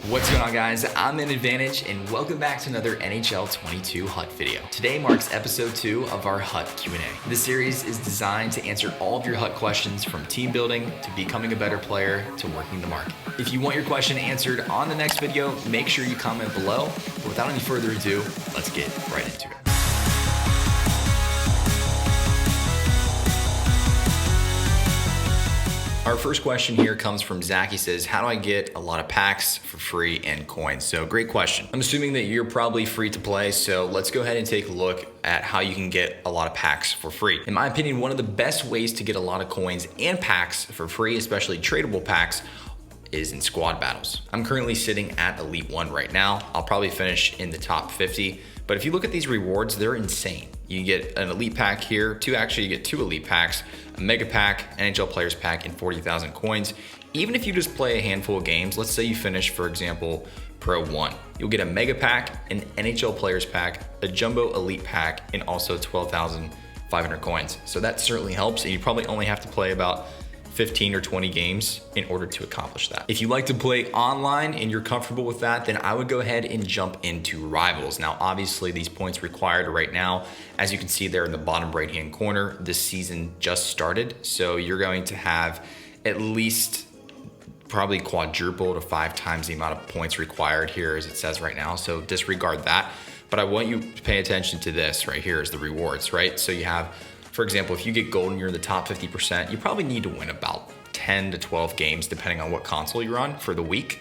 What's going on, guys? I'm in Advantage and welcome back to another NHL 22 HUT video. Today marks episode 2 of our HUT Q&A. This series is designed to answer all of your HUT questions from team building to becoming a better player to working the market. If you want your question answered on the next video, make sure you comment below. But without any further ado, let's get right into it. Our first question here comes from Zach. He says, how do I get a lot of packs for free and coins? So great question. I'm assuming that you're probably free to play. So let's go ahead and take a look at how you can get a lot of packs for free. In my opinion, one of the best ways to get a lot of coins and packs for free, especially tradable packs, is in squad battles. I'm currently sitting at Elite 1 right now. I'll probably finish in the top 50. But if you look at these rewards, they're insane. You get an elite pack here, you get 2 elite packs, a mega pack, NHL players pack, and 40,000 coins. Even if you just play a handful of games, let's say you finish, for example, Pro 1, you'll get a mega pack, an NHL players pack, a jumbo elite pack, and also 12,500 coins. So that certainly helps, and you probably only have to play about 15 or 20 games in order to accomplish that. If you like to play online and you're comfortable with that, then I would go ahead and jump into Rivals. Now, obviously these points required right now, as you can see there in the bottom right-hand corner, this season just started. So you're going to have at least probably quadruple to 5 times the amount of points required here as it says right now. So disregard that. But I want you to pay attention to this right here is the rewards, right? So you have, for example, if you get gold and you're in the top 50%, you probably need to win about 10 to 12 games, depending on what console you're on for the week.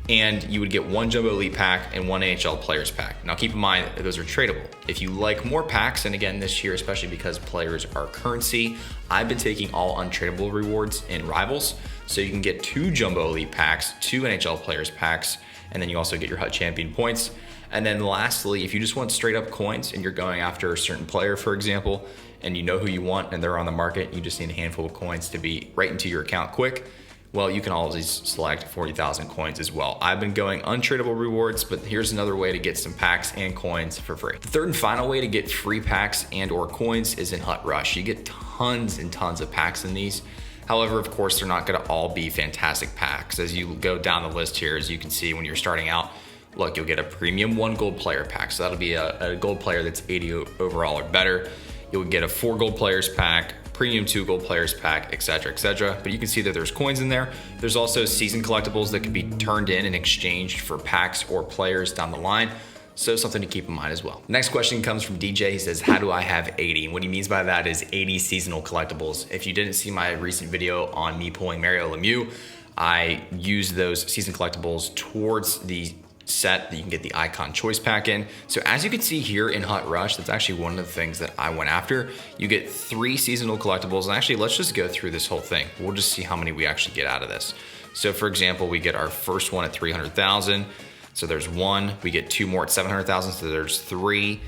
And you would get 1 Jumbo Elite pack and 1 AHL Players pack. Now keep in mind that those are tradable. If you like more packs, and again this year, especially because players are currency, I've been taking all untradeable rewards in Rivals. So you can get 2 Jumbo Elite packs, 2 NHL Players packs, and then you also get your HUT Champion points. And then lastly, if you just want straight up coins and you're going after a certain player, for example, and you know who you want and they're on the market, you just need a handful of coins to be right into your account quick, well, you can always select 40,000 coins as well. I've been going untradeable rewards, but here's another way to get some packs and coins for free. The third and final way to get free packs and or coins is in HUT Rush. You get tons and tons of packs in these. However, of course, they're not gonna all be fantastic packs. As you go down the list here, as you can see when you're starting out, look, you'll get a premium 1 gold player pack. So that'll be a gold player that's 80 overall or better. You'll get a 4 gold players pack, premium 2 gold players pack, etc., etc. But you can see that there's coins in there. There's also season collectibles that can be turned in and exchanged for packs or players down the line. So something to keep in mind as well. Next question comes from DJ. He says, how do I have 80? And what he means by that is 80 seasonal collectibles. If you didn't see my recent video on me pulling Mario Lemieux, I used those season collectibles towards the set that you can get the icon choice pack in. So as you can see here in HUT Rush, that's actually one of the things that I went after. You get 3 seasonal collectibles, and actually let's just go through this whole thing. We'll just see how many we actually get out of this. So for example, we get our first one at 300,000. So there's 1, we get 2 more at 700,000. So there's 3.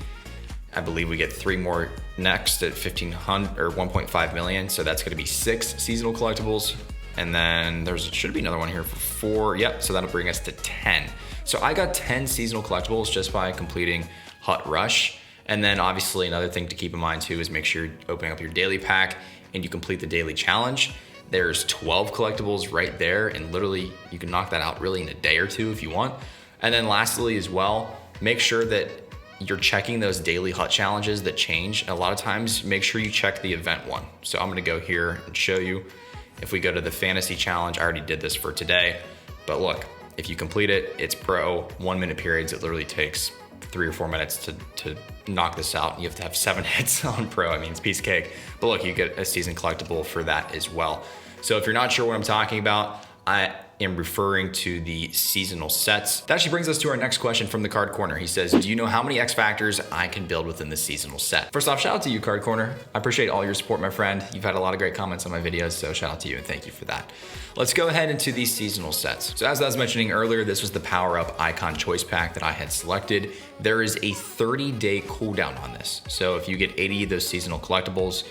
I believe we get 3 more next at 1,500 or 1.5 million. So that's gonna be 6 seasonal collectibles. And then should be another one here for 4. Yep, so that'll bring us to 10. So I got 10 seasonal collectibles just by completing HUT Rush. And then obviously another thing to keep in mind too is make sure you're opening up your daily pack and you complete the daily challenge. There's 12 collectibles right there, and literally you can knock that out really in a day or 2 if you want. And then lastly as well, make sure that you're checking those daily HUT challenges that change. And a lot of times, make sure you check the event one. So I'm gonna go here and show you. If we go to the fantasy challenge, I already did this for today, but look, if you complete it, it's pro 1-minute periods. It literally takes 3 or 4 minutes to knock this out. You have to have 7 hits on pro. I mean, it's piece of cake. But look, you get a season collectible for that as well. So if you're not sure what I'm talking about, I am referring to the seasonal sets. That actually brings us to our next question from the Card Corner. He says, do you know how many XFactors I can build within the seasonal set? First off, shout out to you, Card Corner. I appreciate all your support, my friend. You've had a lot of great comments on my videos, so shout out to you and thank you for that. Let's go ahead into these seasonal sets. So as I was mentioning earlier, this was the Power Up Icon Choice Pack that I had selected. There is a 30-day cooldown on this. So if you get 80 of those seasonal collectibles,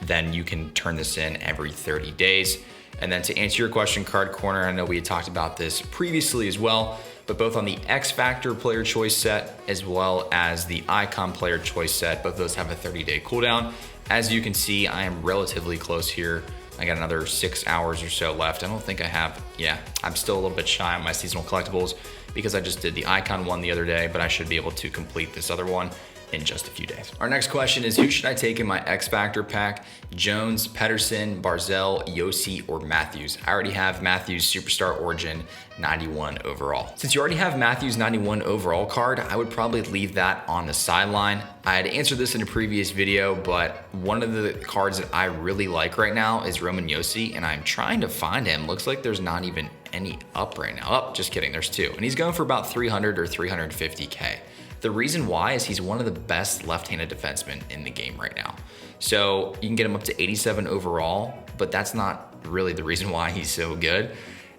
then you can turn this in every 30 days. And then to answer your question, Card Corner, I know we had talked about this previously as well, but both on the XFactor player choice set as well as the Icon player choice set, both of those have a 30-day cooldown. As you can see, I am relatively close here I got another 6 hours or so left. I don't think I have, yeah, I'm still a little bit shy on my seasonal collectibles because I just did the icon one the other day, but I should be able to complete this other one in just a few days. Our next question is, who should I take in my XFactor pack? Jones, Pedersen, Barzal, Yossi, or Matthews? I already have Matthews Superstar Origin 91 overall. Since you already have Matthews 91 overall card, I would probably leave that on the sideline. I had answered this in a previous video, but one of the cards that I really like right now is Roman Yossi, and I'm trying to find him. Looks like there's not even any up right now. Oh, just kidding, there's two. And he's going for about 300 or 350K. The reason why is he's one of the best left-handed defensemen in the game right now. So you can get him up to 87 overall, but that's not really the reason why he's so good.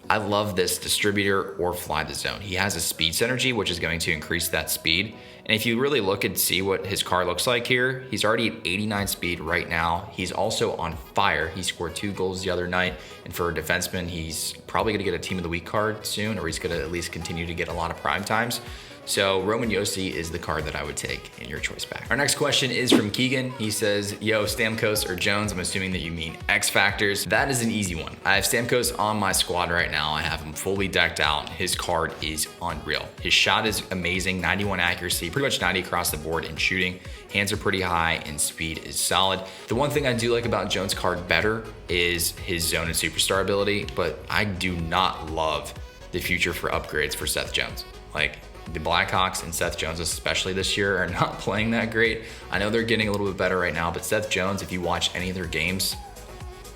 I love this distributor or fly the zone. He has a speed synergy, which is going to increase that speed. And if you really look and see what his car looks like here, he's already at 89 speed right now. He's also on fire. He scored 2 goals the other night. And for a defenseman, he's probably gonna get a team of the week card soon, or he's gonna at least continue to get a lot of prime times. So Roman Yossi is the card that I would take in your choice pack. Our next question is from Keegan. He says, yo, Stamkos or Jones? I'm assuming that you mean XFactors. That is an easy one. I have Stamkos on my squad right now. I have him fully decked out. His card is unreal. His shot is amazing, 91 accuracy, pretty much 90 across the board in shooting. Hands are pretty high and speed is solid. The one thing I do like about Jones' card better is his zone and superstar ability, but I do not love the future for upgrades for Seth Jones. Like, the Blackhawks and Seth Jones, especially this year, are not playing that great. I know they're getting a little bit better right now, but Seth Jones, if you watch any of their games,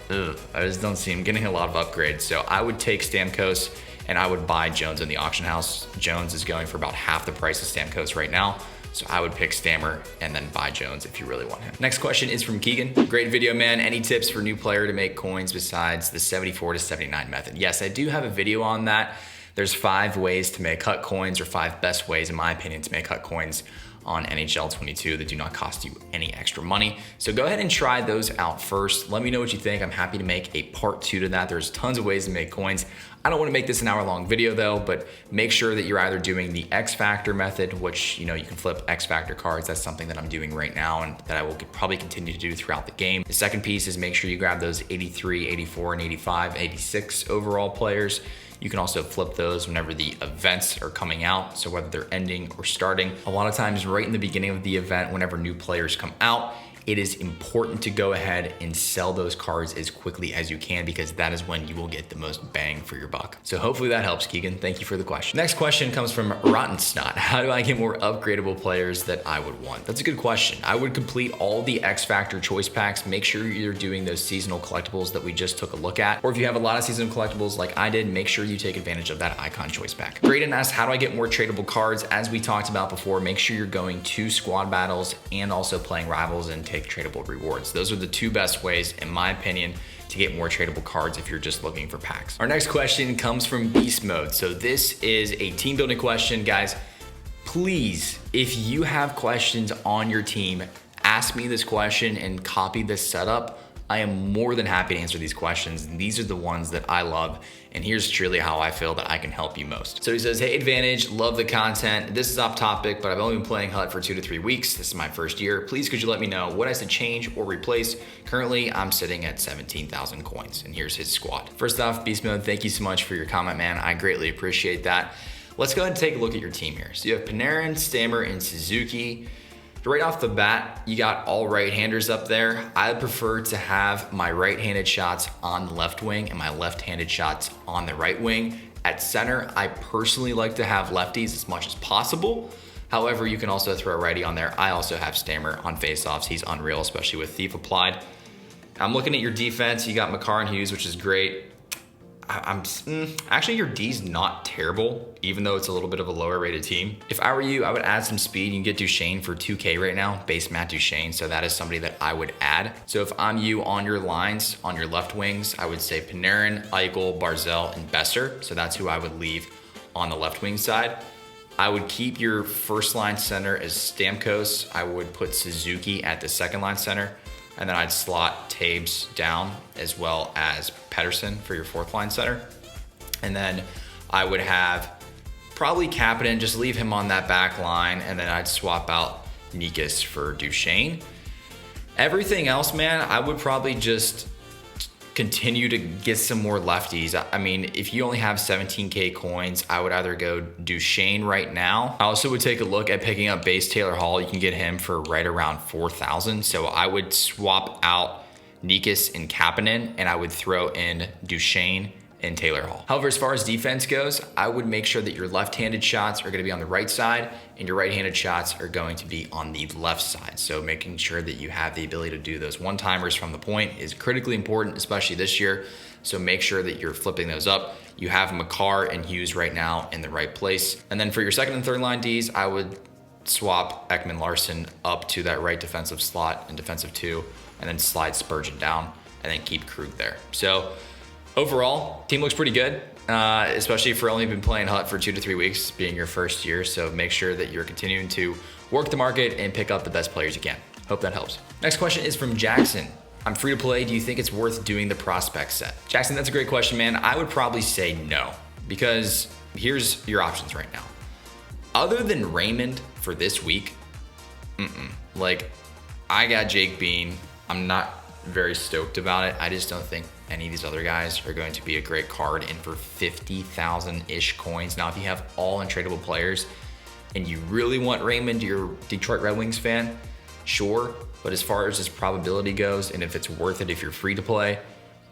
I just don't see him getting a lot of upgrades. So I would take Stamkos and I would buy Jones in the auction house. Jones is going for about half the price of Stamkos right now. So I would pick Stammer and then buy Jones if you really want him. Next question is from Keegan. Great video, man. Any tips for new player to make coins besides the 74 to 79 method? Yes, I do have a video on that. There's 5 ways to make hut coins, or 5 best ways, in my opinion, to make hut coins on NHL 22 that do not cost you any extra money. So go ahead and try those out first. Let me know what you think. I'm happy to make a part 2 to that. There's tons of ways to make coins. I don't want to make this an hour-long video though, but make sure that you're either doing the XFactor method, which you can flip XFactor cards. That's something that I'm doing right now and that I will probably continue to do throughout the game. The second piece is make sure you grab those 83, 84, and 85, 86 overall players. You can also flip those whenever the events are coming out. So whether they're ending or starting, a lot of times right in the beginning of the event, whenever new players come out, it is important to go ahead and sell those cards as quickly as you can, because that is when you will get the most bang for your buck. So hopefully that helps, Keegan. Thank you for the question. Next question comes from Rotten Snot. How do I get more upgradable players that I would want? That's a good question. I would complete all the XFactor choice packs. Make sure you're doing those seasonal collectibles that we just took a look at. Or if you have a lot of seasonal collectibles like I did, make sure you take advantage of that icon choice pack. Braden asked, how do I get more tradable cards? As we talked about before, make sure you're going to squad battles and also playing rivals and take tradable rewards. Those are the 2 best ways, in my opinion, to get more tradable cards if you're just looking for packs. Our next question comes from Beast Mode. So this is a team building question. Guys, please, if you have questions on your team, ask me this question and copy this setup. I am more than happy to answer these questions. And these are the ones that I love. And here's truly how I feel that I can help you most. So he says, hey Advantage, love the content. This is off topic, but I've only been playing HUT for 2 to 3 weeks. This is my first year. Please, could you let me know what I should change or replace? Currently, I'm sitting at 17,000 coins, and here's his squad. First off, Beast Mode, thank you so much for your comment, man. I greatly appreciate that. Let's go ahead and take a look at your team here. So you have Panarin, Stammer, and Suzuki. Right off the bat, you got all right-handers up there. I prefer to have my right-handed shots on the left wing and my left-handed shots on the right wing. At center, I personally like to have lefties as much as possible. However, you can also throw a righty on there. I also have Stammer on faceoffs. He's unreal, especially with Thief applied. I'm looking at your defense. You got Makar and Hughes, which is great. Actually, your D's not terrible, even though it's a little bit of a lower rated team. If I were you, I would add some speed. You can get Duchesne for 2K right now, base Matt Duchesne. So that is somebody that I would add. So if I'm you on your lines, on your left wings, I would say Panarin, Eichel, Barzal, and Besser. So that's who I would leave on the left wing side. I would keep your first line center as Stamkos. I would put Suzuki at the second line center. And then I'd slot Taves down as well as Pedersen for your fourth line center. And then I would have probably Kapanen, just leave him on that back line. And then I'd swap out Nikas for Duchesne. Everything else, man, I would probably just continue to get some more lefties. I mean, if you only have 17K coins, I would either go Duchesne right now. I also would take a look at picking up base Taylor Hall. You can get him for right around 4,000. So I would swap out Nikas and Kapanen, and I would throw in Duchesne and Taylor Hall. However, as far as defense goes, I would make sure that your left-handed shots are gonna be on the right side and your right-handed shots are going to be on the left side. So making sure that you have the ability to do those one-timers from the point is critically important, especially this year. So make sure that you're flipping those up. You have Makar and Hughes right now in the right place. And then for your second and third line Ds, I would swap Ekman Larson up to that right defensive slot and defensive 2, and then slide Spurgeon down and then keep Krug there. So overall, team looks pretty good, especially if you've only been playing Hut for 2 to 3 weeks, being your first year. So make sure that you're continuing to work the market and pick up the best players you can. Hope that helps. Next question is from Jackson. I'm free to play. Do you think it's worth doing the prospect set? Jackson, that's a great question, man. I would probably say no, because here's your options right now. Other than Raymond for this week, like, I got Jake Bean. I'm not very stoked about it. I just don't think any of these other guys are going to be a great card in for 50,000-ish coins. Now, if you have all untradeable players and you really want Raymond, you're a Detroit Red Wings fan, sure. But as far as his probability goes, and if it's worth it if you're free to play,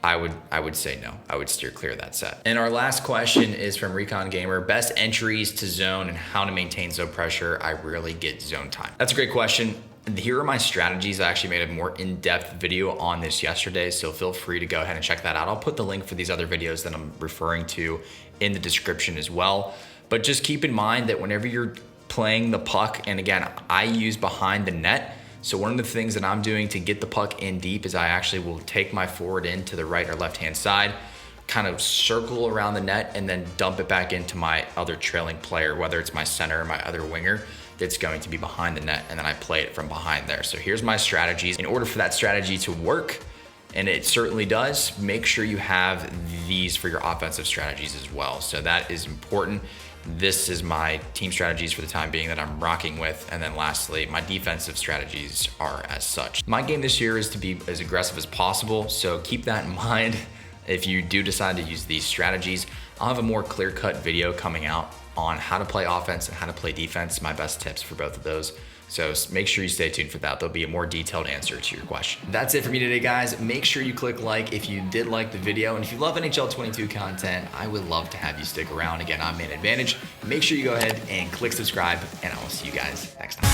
I would say no. I would steer clear of that set. And our last question is from Recon Gamer. Best entries to zone and how to maintain zone pressure. I rarely get zone time. That's a great question. Here are my strategies. I actually made a more in-depth video on this yesterday, so feel free to go ahead and check that out. I'll put the link for these other videos that I'm referring to in the description as well. But just keep in mind that whenever you're playing the puck, and again, I use behind the net, so one of the things that I'm doing to get the puck in deep is I actually will take my forward in to the right or left-hand side, kind of circle around the net, and then dump it back into my other trailing player, whether it's my center or my other winger that's going to be behind the net, and then I play it from behind there. So here's my strategies. In order for that strategy to work, and it certainly does, make sure you have these for your offensive strategies as well. So that is important. This is my team strategies for the time being that I'm rocking with. And then lastly, my defensive strategies are as such. My game this year is to be as aggressive as possible. So keep that in mind. If you do decide to use these strategies, I'll have a more clear-cut video coming out on how to play offense and how to play defense, my best tips for both of those. So make sure you stay tuned for that. There'll be a more detailed answer to your question. That's it for me today, guys. Make sure you click like if you did like the video. And if you love NHL 22 content, I would love to have you stick around. Again, I'm Man Advantage. Make sure you go ahead and click subscribe, and I will see you guys next time.